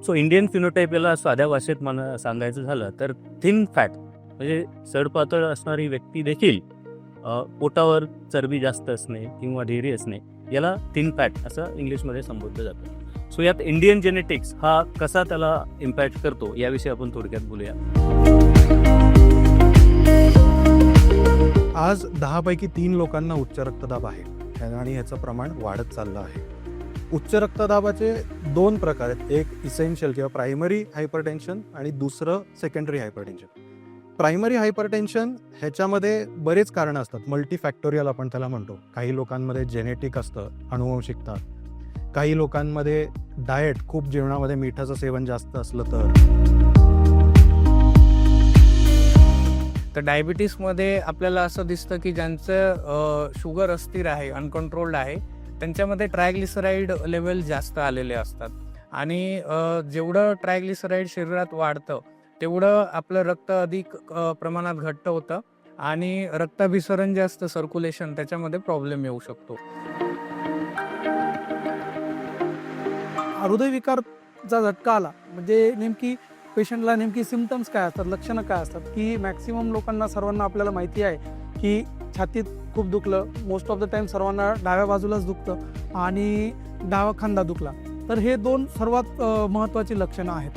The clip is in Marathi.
सो इंडियन फिनोटाईप याला साध्या भाषेत मला सांगायचं झालं तर थिन फॅट म्हणजे सडपातळ असणारी व्यक्ती देखील पोटावर चरबी जास्त असणे किंवा ढेरी असणे याला थिन फॅट असं इंग्लिशमध्ये संबोधलं जातं. सो यात इंडियन जेनेटिक्स हा कसा त्याला इम्पॅक्ट करतो याविषयी आपण थोडक्यात बोलूया. आज 10 पैकी 3 लोकांना उच्च रक्तदाब आहे आणि ह्याचं प्रमाण वाढत चाललं आहे. उच्च रक्तदाबाचे 2 प्रकार आहेत, एक इसेन्शियल किंवा प्रायमरी हायपरटेन्शन आणि दुसरं सेकंडरी हायपरटेन्शन. प्रायमरी हायपरटेन्शन ह्याच्यामध्ये बरेच कारणं असतात, मल्टीफॅक्टोरियल आपण त्याला म्हणतो. काही लोकांमध्ये जेनेटिक असतं, अनुवंशिकता. काही लोकांमध्ये डाएट, खूप जेवणामध्ये मिठाचं सेवन जास्त असलं तर डायबिटीसमध्ये आपल्याला असं दिसतं की ज्यांचं शुगर अस्थिर आहे, अनकंट्रोल्ड आहे, त्यांच्यामध्ये ट्रायग्लिसराईड लेवल जास्त आलेले असतात. आणि जेवढं ट्रायग्लिसराईड शरीरात वाढतं तेवढं आपलं रक्त अधिक प्रमाणात घट्ट होतं आणि रक्ताभिसरण जे असतं, सर्क्युलेशन, त्याच्यामध्ये प्रॉब्लेम येऊ शकतो. हृदयविकारचा झटका आला म्हणजे नेमकी पेशंटला नेमकी सिम्पटम्स काय असतात, लक्षणं काय असतात, की मॅक्सिमम लोकांना, सर्वांना आपल्याला माहिती आहे की छातीत खूप दुखलं, मोस्ट ऑफ द टाईम सर्वांना डाव्या बाजूलाच दुखतं आणि डावा खांदा दुखला. तर हे 2 सर्वात महत्त्वाची लक्षणं आहेत.